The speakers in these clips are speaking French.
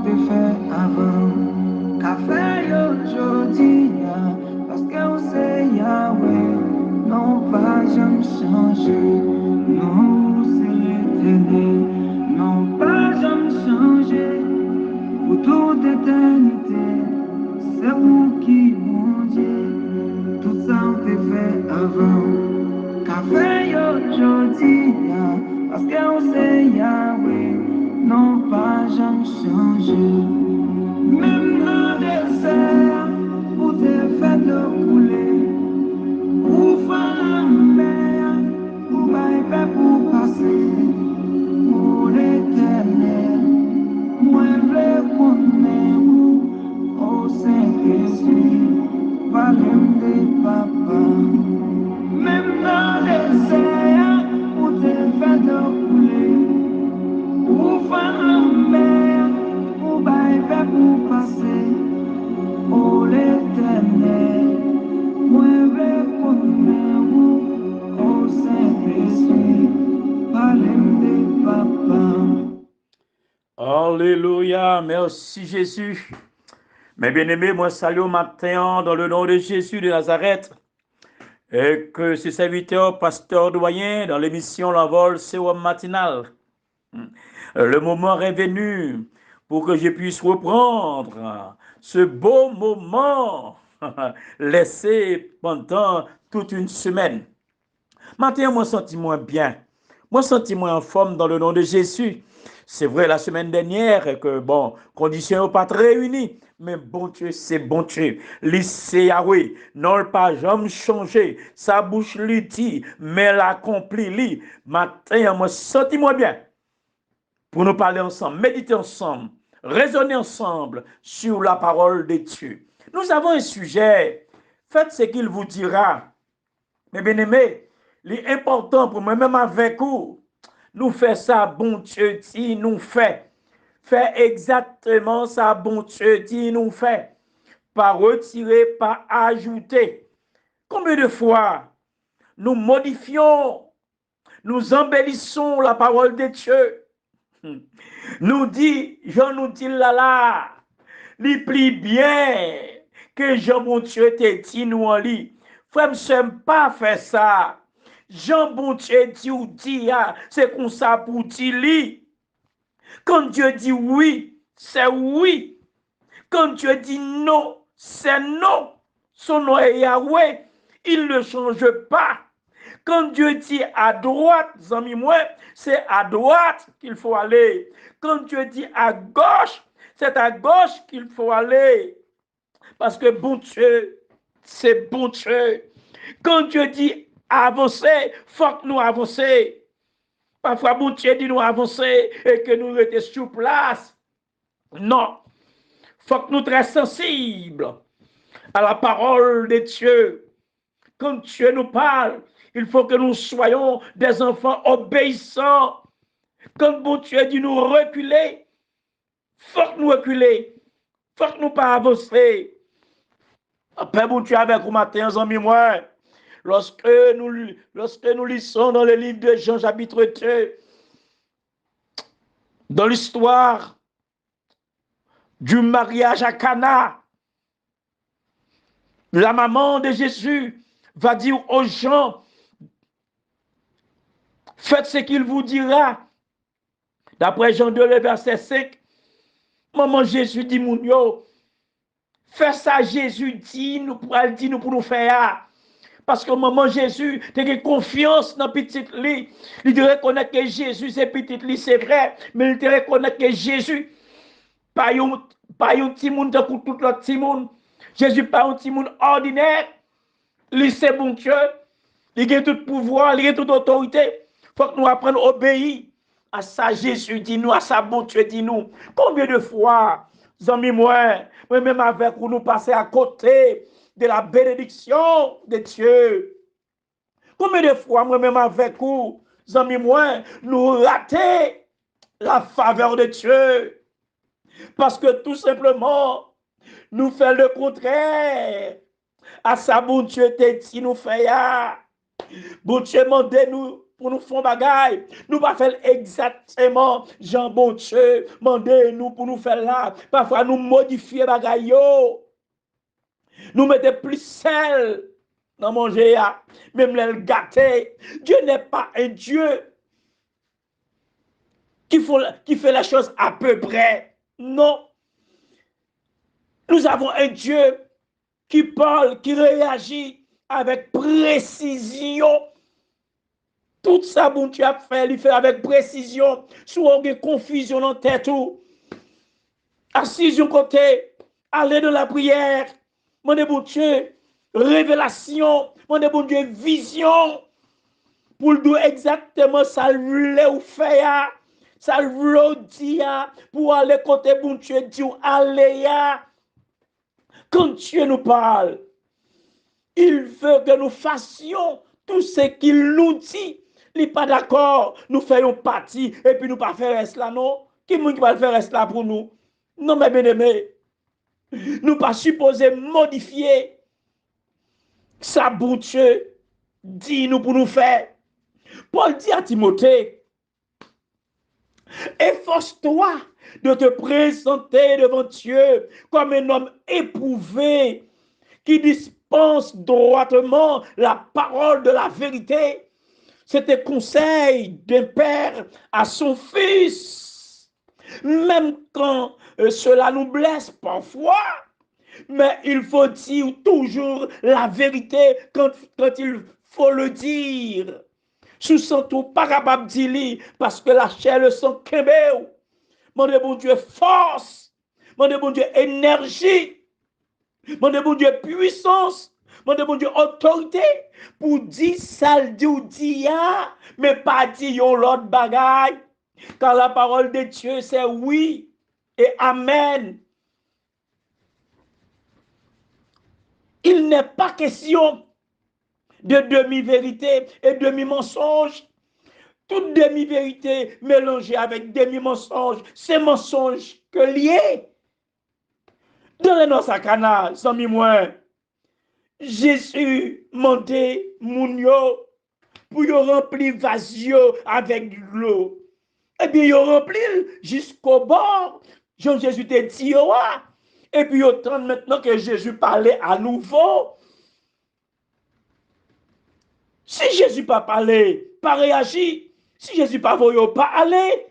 te fait avant. Qu'a fait aujourd'hui, parce que on sait Yahweh, non pas jamais changé. Non, c'est l'éternel, non pas jamais changé. Pour toute éternité, c'est vous qui, mon Dieu, tout ça on te fait avant. Qu'a fait aujourd'hui, parce qu'on sait Yahweh, non pas jamais changé. Même dans le désert, où te fait de couler, où faire la mer, où bailler pour passer, pour l'éternel, moi je connais vous, au Saint-Esprit, parlez de papa. Même dans les désert, où te fait de couler, où faire la mer, où bailler pour passer, pour l'éternel, moi je connais vous, au Saint-Esprit, parlez de papa. Alléluia, merci Jésus. Mes bien-aimés, moi salue au matin dans le nom de Jésus de Nazareth. Et que ce serviteur, pasteur doyen, dans l'émission L'Envol Sérum matinal. Le moment est venu pour que je puisse reprendre ce beau moment laissé pendant toute une semaine. Maintenant, moi senti moins bien. Moi senti moins en forme dans le nom de Jésus. C'est vrai, la semaine dernière, que bon, conditions n'ont pas réunies. Mais bon Dieu, c'est bon Dieu. Lycée Yahweh, non pas jamais changé. Sa bouche lui dit, mais l'accompli lui. Matin, moi senti moins bien. Pour nous parler ensemble, méditer ensemble, raisonner ensemble sur la parole de Dieu. Nous avons un sujet. Faites ce qu'il vous dira. Mes bien-aimés, l'important pour moi-même avec vous, nous fait ça, bon Dieu dit, nous fait. Fait exactement ça, bon Dieu dit, nous fait. Pas retirer, pas ajouter. Combien de fois nous modifions, nous embellissons la parole de Dieu. Nous dit, Jean nous dit là, il plie bien que Jean mon Dieu te dit nous en lit. Frère, je n'aime pas faire ça. Jean bon Dieu dit ou dit, c'est comme ça pour dire. Quand Dieu dit oui, c'est oui. Quand Dieu dit non, c'est non. Son nom est Yahweh. Il ne change pas. Quand Dieu dit à droite, amis moi, c'est à droite qu'il faut aller. Quand Dieu dit à gauche, c'est à gauche qu'il faut aller. Parce que bon Dieu, c'est bon Dieu. Quand Dieu dit avancer, faut que nous avancer. Parfois, bon Dieu dit nous avancer et que nous restions sur place. Non. Faut que nous soyons très sensibles à la parole de Dieu. Quand Dieu nous parle, il faut que nous soyons des enfants obéissants. Quand bon Dieu dit nous reculer, faut que nous reculer. Faut que nous pas avancer. Après, bon Dieu, avec vous matin, amis, moi, lorsque nous lisons dans le livre de Jean, chapitre 2, dans l'histoire du mariage à Cana, la maman de Jésus va dire aux gens, faites ce qu'il vous dira. D'après Jean 2, le verset 5, maman Jésus dit, mon yo, fais ça, Jésus dit, nous pour nous faire. Parce que maman Jésus, tu as confiance dans petit lit. Il te reconnaît que Jésus, c'est petit lit, c'est vrai. Mais il te reconnaît que Jésus, pas un petit monde de tout l'autre petit monde. Jésus, pas un petit monde ordinaire. Lui, c'est bon Dieu. Il a tout pouvoir, il a toute autorité. Il faut que nous apprenions à obéir à ça. Jésus dit nous, à ça, bon Dieu dit nous. Combien de fois, amis, moi-même avec vous, nous passer à côté de la bénédiction de Dieu. Combien de fois, moi-même avec vous, amis, nous rater la faveur de Dieu. Parce que tout simplement, nous faisons le contraire. À ça, bon Dieu te dit, nous faisons. Bon Dieu demande nous pour nous faire bagaille. Nous pas faire exactement Jean bon Dieu, mandez nous pour nous faire là. Parfois nous modifier bagaille yo. Nous mettons plus sel dans manger, même le gâter. Dieu n'est pas un Dieu qui fait les choses à peu près. Non. Nous avons un Dieu qui parle, qui réagit avec précision. Tout ça, bon Dieu a fait, il fait avec précision. Soit une confusion dans tête ou assis d'un côté, aller dans la prière. Mon bon Dieu, révélation. Mon bon Dieu, vision. Pour le dire exactement ça le voulait ou faire. Ça le voulait dire pour aller côté bon Dieu, dire aller. Quand Dieu nous parle, il veut que nous fassions tout ce qu'il nous dit. Il n'est pas d'accord, nous faisons partie et puis nous ne pas faire cela, non? Qui va faire cela pour nous? Non, mes bien-aimés, nous pas supposés modifier ça, bon Dieu, dit nous pour nous faire. Paul dit à Timothée, efforce-toi de te présenter devant Dieu comme un homme éprouvé qui dispense droitement la parole de la vérité. C'est un conseil d'un père à son fils. Même quand cela nous blesse parfois, mais il faut dire toujours la vérité quand il faut le dire. Sous son tout pas capable de dire parce que la chair le sang kébé. Mon bon Dieu force, mon bon Dieu énergie, mon bon Dieu puissance, mon bon Dieu autorité pour dire ça le dit mais pas dire l'autre bagaille. Car la parole de Dieu c'est oui et amen. Il n'est pas question de demi-vérité et demi-mensonge. Toute demi-vérité mélangée avec demi-mensonge, c'est mensonge que lié. Dans les noces à Cana, sans mi-moins, Jésus monté mounio pour y remplir vasio avec de l'eau. Et bien, il rempli jusqu'au bord. Jean-Jésus te dit, et puis, autant maintenant que Jésus parlait à nouveau. Si Jésus pas parlé, pas réagi, si Jésus pas voyé, pas aller.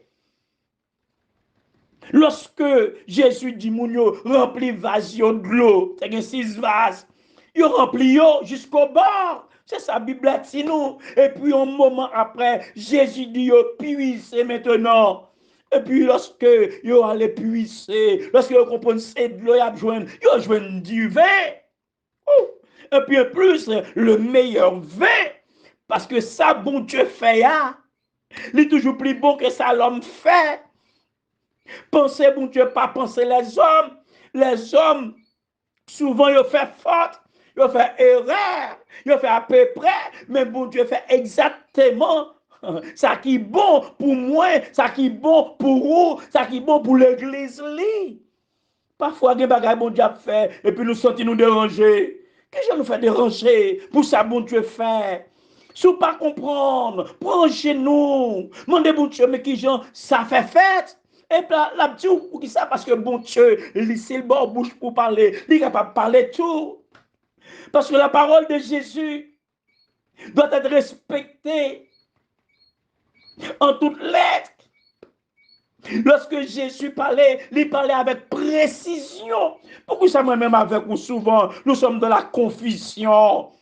Lorsque Jésus dit mounio rempli vasion de l'eau, c'est 6 vases, il remplit jusqu'au bord. C'est sa Bible dit nous. Et puis un moment après, Jésus dit puissez maintenant. Et puis lorsque yo allez puiser, lorsque vous comprenez c'est de l'eau, yo joindre du vin. Et puis en plus, le meilleur vin. Parce que ça, bon Dieu fait, il est toujours plus bon que ça l'homme fait. Pensez, bon Dieu, pas penser les hommes. Les hommes, souvent, ils font faute, ils font erreur, ils font à peu près, mais bon Dieu fait exactement ça qui est bon pour moi, ça qui est bon pour vous, ça qui est bon pour l'église. Parfois, des bagages, bon Dieu a fait, et puis nous sentons nous déranger. Qu'est-ce que nous fait déranger pour ça, bon Dieu fait? Si vous ne pas comprendre, prenez chez nous. Demandez bon Dieu, mais qui gens, ça fait fête. Et puis la petite, pour qui ça? Parce que bon Dieu, c'est le bon bouche pour parler. Il est capable de parler tout. Parce que la parole de Jésus doit être respectée en toutes lettres. Lorsque Jésus parlait, il parlait avec précision. Pourquoi ça, moi-même, avec vous, souvent, nous sommes dans la confusion.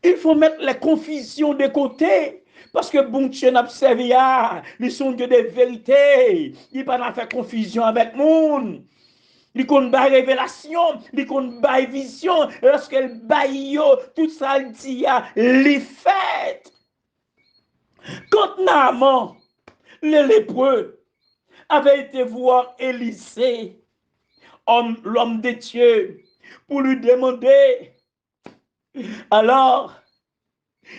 Il faut mettre les confusions de côté. Parce que bon Dieu n'a pas servi à, ils sont Dieu de vérité. Il n'a pas fait confusion avec monde. Il compte pas révélation, il compte pas vision. Lorsqu'elle baille, tout ça le dit, les fêtes. Quand Naaman, le lépreux, avait été voir Élisée, l'homme de Dieu, pour lui demander, alors,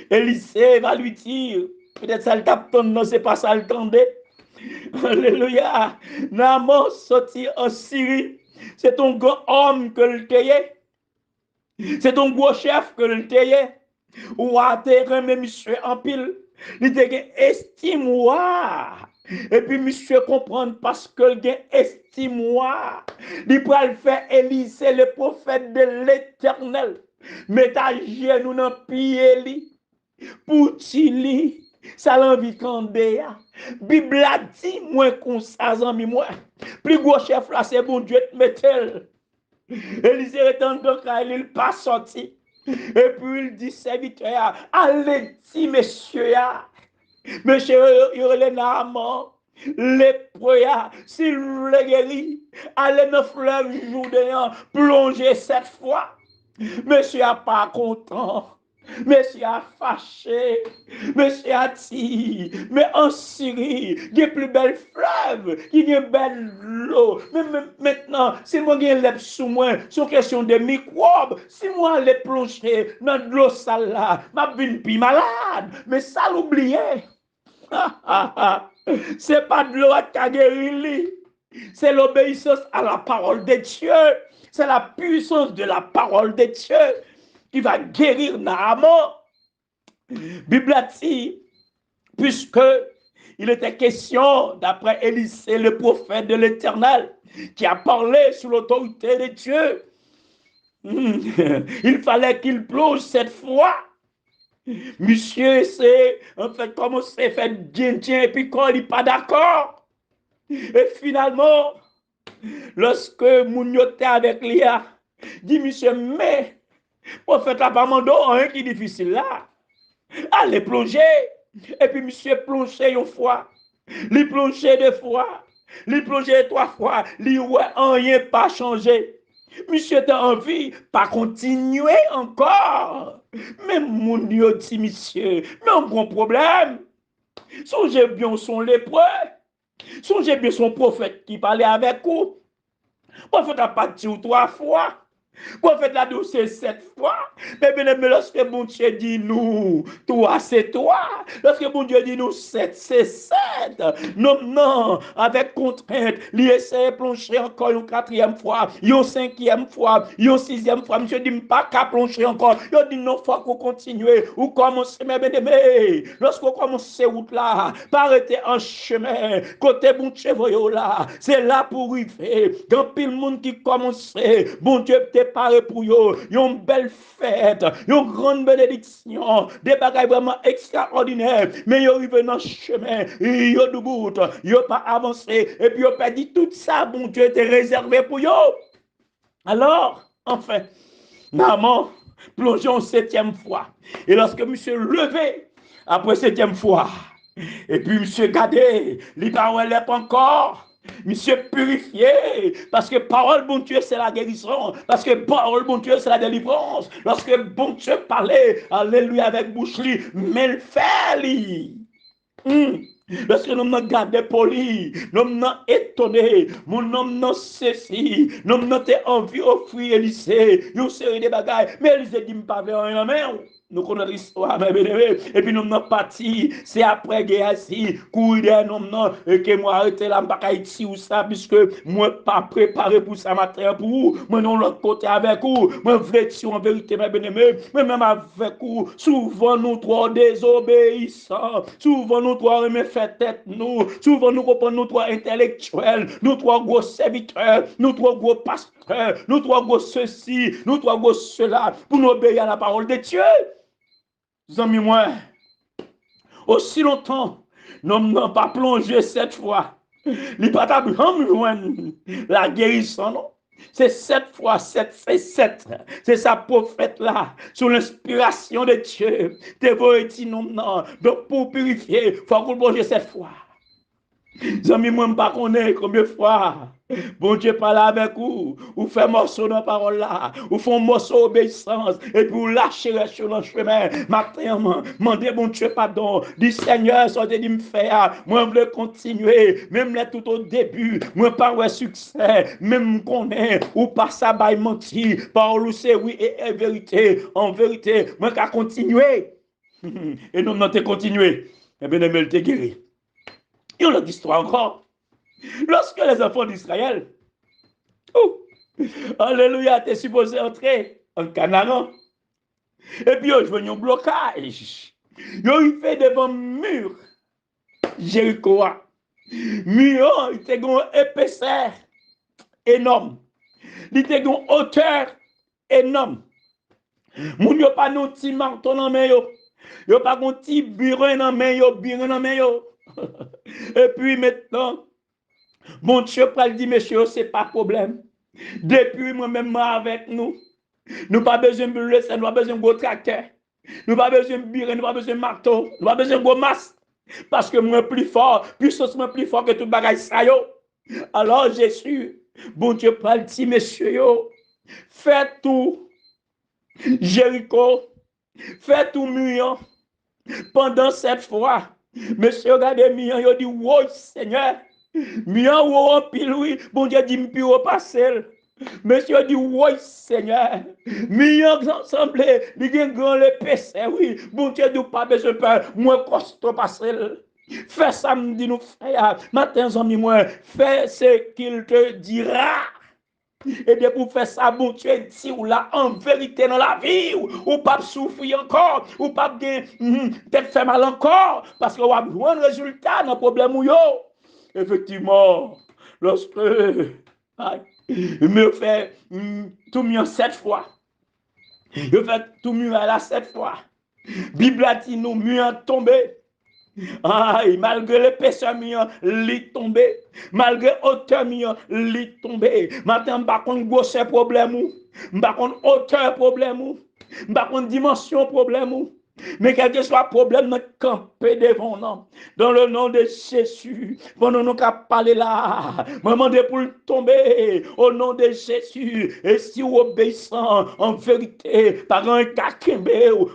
Élisée va lui dire, peut-être ça le tape non, c'est pas ça le tendait. Alléluia. Naaman sorti en Syrie, c'est ton gros homme que le taillait. C'est ton gros chef que le taillait. Ou a te remet monsieur en pile. Il te gen estime ouah. Et puis monsieur comprendre parce que il gen estime ouah. Il peut le faire Élisée le prophète de l'Éternel. Mais ta genou dans pied li. Pour ti ça l'envie kande ya. Bible a dit moins qu'on ça zami moi. Plus gros chef là c'est bon Dieu te mettel. Élisée est en donc il pas sorti. Et puis il dit serviteur, allez dit monsieur, monsieur, il est Naaman, lépreux, s'il voulait guérir, allez dans le fleuve Jourdain, plonger cette fois. Monsieur a pas content. Monsieur a fâché, monsieur a dit, mais en Syrie, il y a plus belle fleuve, il y a belle l'eau. Mais maintenant, si moi j'ai l'œuf sous moi, c'est question de microbes. Si moi les plonger dans de l'eau sale là, ma vie plus malade. Mais ça l'oublier. C'est pas de l'eau qui a guéri. C'est l'obéissance à la parole de Dieu. C'est la puissance de la parole de Dieu qui va guérir Naaman. Bible a dit, puisque il était question, d'après Élisée, le prophète de l'Éternel, qui a parlé sous l'autorité de Dieu, il fallait qu'il plonge cette fois. Monsieur, c'est en fait comme on s'est fait bien, et puis quand il n'est pas d'accord. Et finalement, lorsque moun était avec Léa, dit monsieur, mais prophète la pas mando un qui est difficile là. Allez plonger. Et puis monsieur plongé une fois. Il plongé deux fois. Il plongé trois fois. Il ouais rien pas changé. Monsieur t'as envie pas continuer encore. Même mon Dieu dit monsieur, mais un grand problème. Songez bien son lépreux. Songez bien son prophète qui parlait avec vous. Prophète a pas dit trois fois. Prophète la douce c'est 7 fois. Mais bien aimé, lorsque mon Dieu dit nous, toi c'est toi. Lorsque mon Dieu dit nous 7, c'est 7. Non, non, avec contrainte, il essaie de plonger encore une quatrième fois, une cinquième fois, une sixième fois. Monsieur dit pas qu'à plonger encore. Il dit non, faut qu'on continue. Ou commencer, mes bien-aimés. Lorsqu'on commence ces routes là, pas arrêter en chemin. Côté bon Dieu, là, c'est là pour arriver. Quand pile monde qui commence, bon Dieu, préparé pour eux, une belle fête, une grande bénédiction, des bagages vraiment extraordinaires, mais ils arrivent dans le chemin, ils ont debout, ils n'ont pas avancé, et puis ils n'ont pas dit tout ça, bon Dieu, était réservé pour eux. Alors, enfin, Naaman plongeons 7e fois, et lorsque monsieur levé, après 7e fois, et puis monsieur gardé, les paroles n'est pas encore, monsieur purifié, parce que parole bon Dieu c'est la guérison, parce que parole bon Dieu c'est la délivrance, lorsque bon Dieu parlait, alléluia avec bouche li, mais le fait li. Lorsque nous nous gardons poli, nous nous étonnés, mon nom nous ceci, nous nous envie offrir Élysée, une série de bagailles, mais Élysée dit pas rien, nous connaissons l'histoire, et puis nous sommes partis, c'est après guerre ici, courir nous et que moi arrêter là, je ici ou ça, puisque moi pas préparé pour ça matin pour vous, moi non l'autre côté avec vous, moi veux en vérité, mes bien-aimés, mais même avec vous, souvent nous trop désobéissants, souvent nous trop remet fait tête nous, souvent nous comprenons nous trop intellectuels, nous trop gros serviteurs, nous trop gros pasteurs, nous trop gros ceci, nous trop gros cela, pour nous obéir à la parole de Dieu. Amis, moi, aussi longtemps, nous n'avons pas plongé cette fois. Il pas la guérison, non? C'est 7 fois 7, c'est 7. C'est sa prophète là, sous l'inspiration de Dieu. Te non. Donc pour purifier, il faut qu'on plonge 7 fois. Zami, moi, je ne connais pas combien de fois. Bon Dieu parle avec vous, ou fait morceau dans la parole là, ou font morceau d'obéissance, et puis vous lâchez sur le chemin. Maintenant, demandez bon Dieu pardon. Dis Seigneur, sortez de me faire. Moi, je veux continuer, même là tout au début, moi, pas de succès, même qu'on est, ou pas ça, bah, menti. Parole, c'est oui et vérité. En vérité, moi, qu'à continuer. Et nous, nous avons continué. Et bien, nous avons guéri. Il y a une autre histoire encore. Lorsque les enfants d'Israël, alléluia, t'es supposé entrer en Canaan. Et puis, je veux un blocage. Ils fait devant le mur. Jéricho. Mur, il était une épaisseur énorme. Il était une hauteur énorme. Moun yo pas non petit marteau dans main yo. Yo pas un petit bureau dans main yo, bureau dans main yo. Et puis maintenant, bon Dieu pral dit monsieur, c'est pas problème. Depuis moi-même avec nous, nous pas besoin de bureau, nous pas besoin de gros tracteur. Nous pas besoin de bureau, nous pas besoin de marteau, nous pas besoin de gros masse. Parce que moi plus fort, puissance moi plus fort que tout bagage ça yo. Alors Jésus, bon Dieu pral dit monsieur yo, fais tout Jéricho, fais tout mur pendant 7 fois. Monsieur regardez mur, il dit oui Seigneur. Mur ou en pile oui, bon Dieu dit m'pi repasser. Monsieur dit oui Seigneur. Mur ensemble, il y a grand l'épaisseur oui. Bon Dieu dit pas besoin de peur, moi costaud passer. Fais ça me dit nous frère, matin amis moi, fais ce qu'il te dira. Et bien pour faire ça, bon Dieu dit ou là en vérité dans la vie, ou pas souffrir encore, ou pas peut-être faire mal encore, parce qu'on va avoir un résultat dans le problème ou yo. Effectivement, lorsque je me fais tout mieux 7 fois, je fais tout mieux à la 7 fois, Bible a dit nous mieux tomber. Malgré l'épaisseur mien, lit tombé. Malgré hauteur mien, lit tombé. Maintenant, par contre, grosseur problème ou, par contre, hauteur problème ou, par contre, dimension problème ou. Mais quel que soit le problème, nous camper devant nous. Dans le nom de Jésus, pendant nous qu'à parler là, maman de pour tomber au nom de Jésus. Et si vous obéissant en vérité, par un kakembe,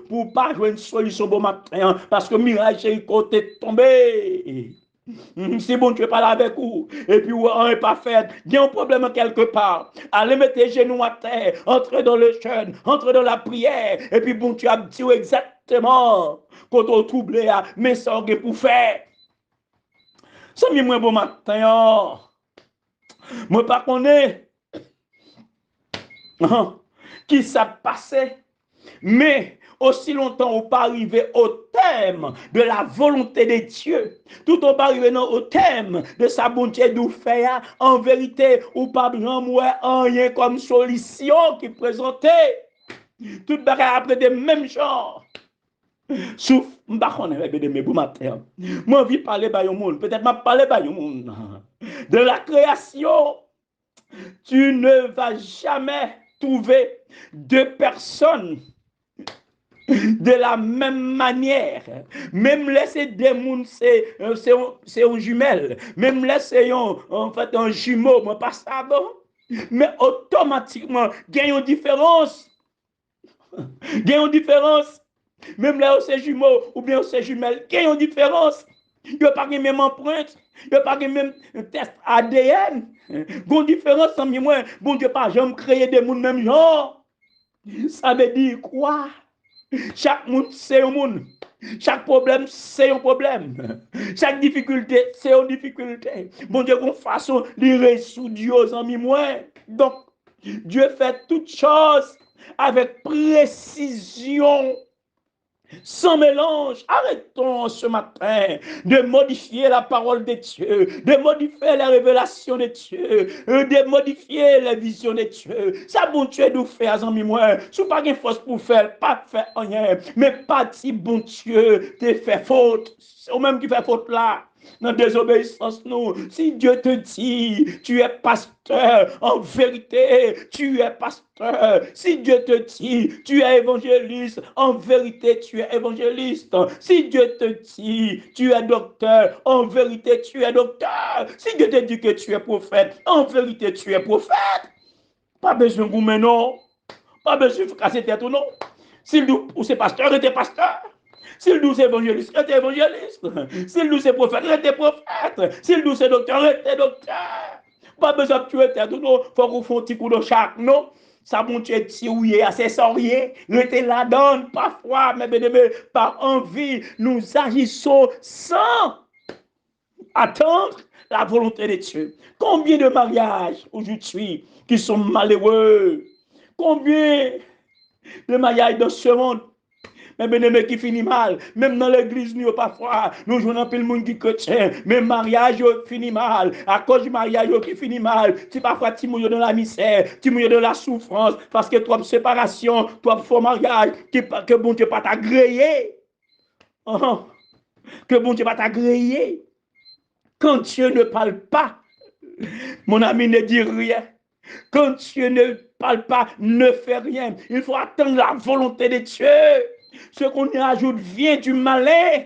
pour pas jouer une solution bon matin, parce que mirage est côté tombé. Si bon Dieu parle avec vous, et puis vous n'est pas fait, il y a un problème quelque part. Allez mettre les genoux à terre, entrez dans le jeûne, entrez dans la prière, et puis bon Dieu a dit exactement quand on trouble, mais ça pour faire. Ça m'est moins bon matin. Moi pas connais qui ça passé, mais aussi longtemps on pas arrivé au thème de la volonté de Dieu, tout on pas arrivé au thème de sa bonté d'où faire, en vérité, ou pas vraiment rien comme solution qui présentait. Tout bagage après des mêmes genres. Sauf, moi, envie de parler par le monde. Peut-être m'a parler par le monde. De la création, tu ne vas jamais trouver deux personnes de la même manière. Même laisser des mondes, c'est un jumelle. Même laisser en fait un jumeau, mais pas ça bon. Mais automatiquement, il y a une différence. Il y a une différence. Même là où c'est jumeau ou bien où c'est jumelle, il y a une différence. Il n'y a pas de même empreinte, il n'y a pas de même test ADN. Il y a une différence, sans moi, bon Dieu, pas jamais créer des mondes même genre. Ça veut dire quoi? Chaque monde, c'est un monde. Chaque problème, c'est un problème. Chaque difficulté, c'est une difficulté. Bon Dieu, qu'on façon de résoudre Dieu, amis, moi. Donc, Dieu fait toutes choses avec précision, sans mélange. Arrêtons ce matin de modifier la parole de Dieu, de modifier la révélation de Dieu, de modifier la vision de Dieu. Ça, bon Dieu, nous fait, amis, moi. Si pas une force pour faire, pas faire rien, mais pas si bon Dieu te fait faute. C'est au même qui fait faute là. Dans désobéissance, nous, si Dieu te dit, tu es pasteur, en vérité, tu es pasteur. Si Dieu te dit, tu es évangéliste, en vérité, tu es évangéliste. Si Dieu te dit, tu es docteur, en vérité, tu es docteur. Si Dieu te dit que tu es prophète, en vérité, tu es prophète. Pas besoin de goûter, non. Pas besoin de casser tête ou non. S'il dit, ou c'est pasteur, il était pasteur. S'il dit c'est évangéliste, il était évangéliste. S'il dit c'est prophète, il était prophète. S'il dit c'est docteur, il était docteur. Pas besoin de tuer tête ou non. Faut qu'on fasse un petit coup de chaque, non. Ça monte si oui, assez sorrier. Restez là-dedans, parfois, mais par envie, nous agissons sans attendre la volonté de Dieu. Combien de mariages aujourd'hui qui sont malheureux? Combien Le mariage dans ce monde. Mais bien-aimé qui finit mal. Même dans l'église, nous, parfois, nous jouons un peu le monde qui chrétien. Mais mariage finit mal. À cause du mariage qui finit mal. Tu parfois, tu mouilles dans la misère, tu mouilles dans la souffrance. Parce que toi, séparation, toi, faux mariage, que bon Dieu pas t'agréer. Oh, que bon Dieu pas t'agréer. Quand Dieu ne parle pas, mon ami ne dit rien. Quand Dieu ne parle pas, ne fait rien. Il faut attendre la volonté de Dieu. Ce qu'on y ajoute vient du malin.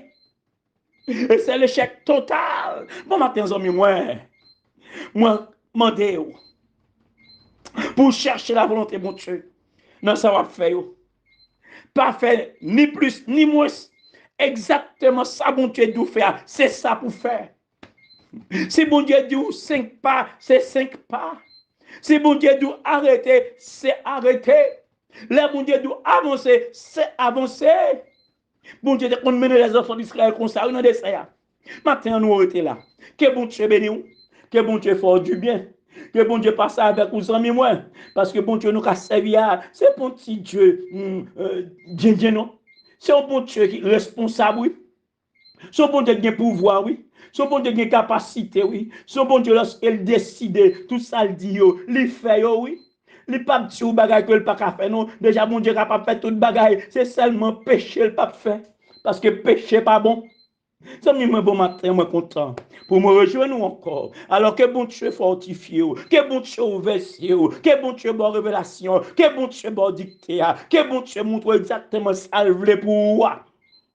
Et c'est l'échec total. Bon matin, amis, moi, demandez pour chercher la volonté de mon Dieu. Non, ça va faire. Pas faire ni plus ni moins. Exactement ça, mon Dieu, dit faire. C'est ça pour faire. Si mon Dieu dit 5 pas, c'est 5 pas. Si mon Dieu dit arrêter, c'est arrêter. Là, mon Dieu dit avancer, c'est avancer. Bon Dieu, on mène les enfants d'Israël comme ça, on a des ça. Maintenant, nous arrêtons là. Que bon Dieu bénisse, que bon Dieu fasse du bien, que bon Dieu passe avec nous amis moi, parce que bon Dieu nous a servi à, c'est un petit Dieu, bien non. C'est un bon Dieu qui est responsable, oui. C'est un bon Dieu qui a pouvoir, oui. C'est un bon Dieu qui a capacité, oui. C'est un bon Dieu lorsqu'il décide, tout ça le dit, il fait, oui. Les papes dit ou bagay que le pas faire non déjà mon Dieu capable faire toute bagay c'est seulement péché le pas faire parce que péché pas bon ça me bon matin moi content pour me rejoindre encore alors que bon Dieu fortifié que bon Dieu ouvert que bon Dieu bonne révélation que bon Dieu bonne dictée que bon Dieu montre exactement ça le voulait pour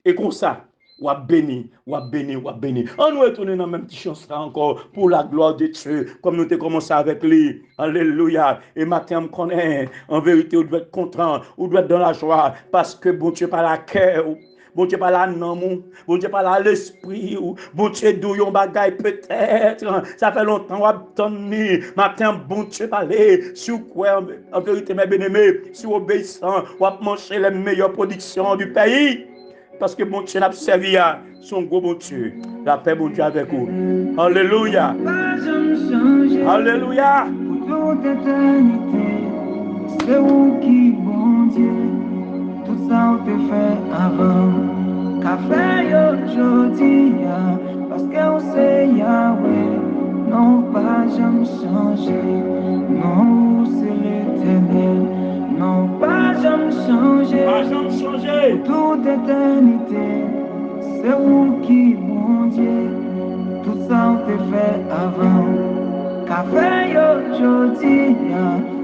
et comme ça ou à béni, ou à béni, ou à béni. On nous retourne dans la même petite chance là encore pour la gloire de Dieu, comme nous avons commencé avec lui. Alléluia. Et maintenant, on connaît, en vérité, on doit être content, on doit être dans la joie, parce que bon Dieu par la cœur, bon Dieu par la non, bon Dieu par la l'esprit, bon Dieu douillon bagaille peut-être, ça fait longtemps, on a attendu, maintenant, bon Dieu parler, sur quoi, en vérité, mes bien-aimés, sur obéissant, on va manger les meilleures productions du pays. Parce que mon Dieu n'a servi à son gros bon Dieu. La paix, mon Dieu, avec vous. Alléluia. Alléluia. Pour toute éternité, c'est où qui, bon Dieu, tout ça on te fait avant. Qu'a fait aujourd'hui, parce qu'on sait Yahweh, non pas jamais changer. Non, c'est l'éternel, non pas jamais changer. Pas jamais changer. Pour toute éternité, c'est où qui, bon Dieu, tout ça on te fait avant. Qu'a fait aujourd'hui,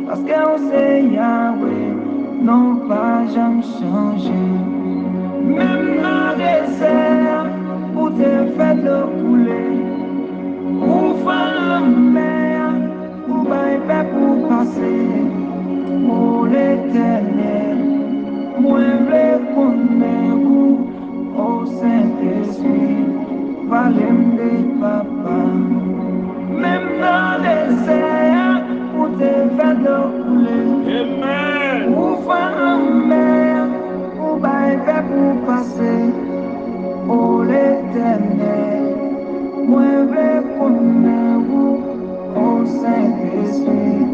parce qu'on sait Yahweh, non pas jamais changer. Même dans le désert, où te fait l'eau couler, où faire la mer, où bailler pour passer, pour l'éternel, moi je connais vous, au Saint-Esprit, valem de papa. Même dans les airs, où t'es fait de couler. Amen. Où faire la mer, où bailler pour passer. Oh l'éternel, moi je connais vous, au Saint-Esprit,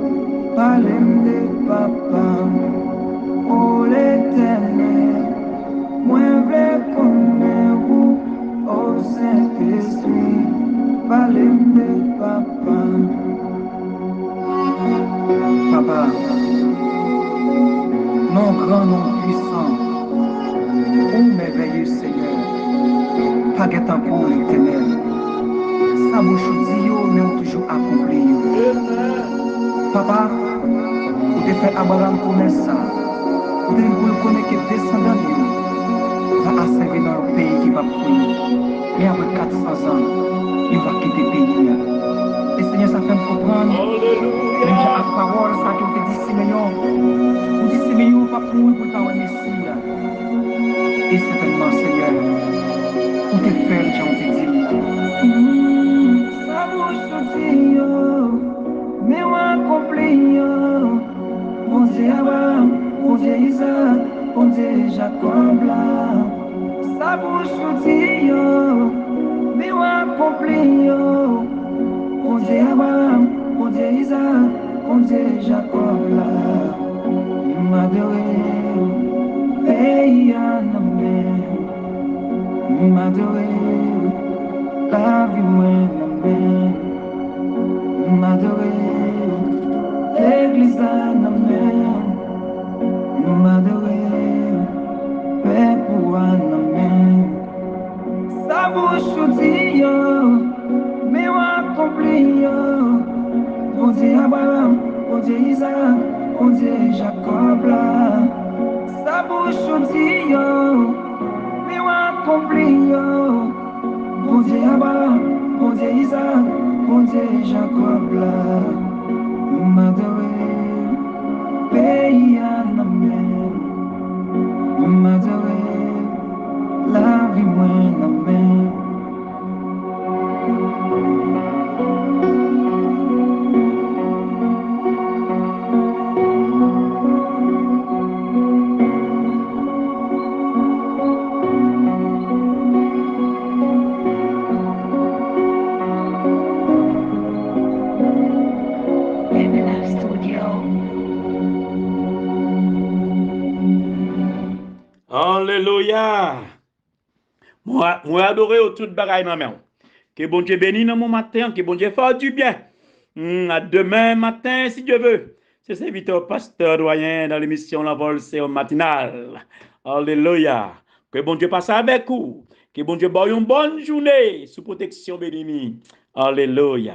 parlez de papa. Oh l'éternel, moi je connais vous, au Saint-Esprit, parlez de papa. Papa, non grand, non puissant, ô merveilleux Seigneur, pas guettant pour l'éternel. Sa bouche dit yo, mais on toujours accompli yo. Papa, ou te fait Abraham connaître ça, ou te pour connaître que descendant yo va servir dans le pays qui va prendre. Mais après 400 ans, il va quitter le pays. Et Seigneur, ça fait me comprendre. Même j'ai la parole, ça qui fait 10 millions. Ou 10 millions, pas pour nous, pour ta Messie. Et certainement, Seigneur, ou te faire, j'en te dis. Ça bouge dit, mais on accompli, bon Dieu Abraham, bon Dieu Isaac, bon Dieu Jacob, là. Ça bouge dit, mais on accompli, bon Dieu Abraham, bon Dieu Isaac, bon Dieu Jacob, là. Il m'a adoré. pays en amène, m'adorer, la vie moi amène, m'adorer, l'église en amène, m'adorer, peuple en amène, sa bouche dit yo, mais on accompli yo, bon Dieu Abraham, bon Dieu Isaac, bon Dieu Jacob là. Sa bouche dit yo, mais on accompli yo. Bon Dieu Abraham, bon Dieu Isaac, bon Dieu Jacob là. M'adorer, pays en amène. M'adorer, la vie moi amène. Alléluia. Moi adoré au tout bagaille dans main. Que bon Dieu bénisse dans mon matin, que bon Dieu fasse du bien. À demain matin, si Dieu veut. C'est serviteur pasteur doyen dans l'émission La Vol, c'est au matinal. Alléluia. Que bon Dieu passe avec vous. Que bon Dieu ait une bonne journée sous protection bénie. Alléluia.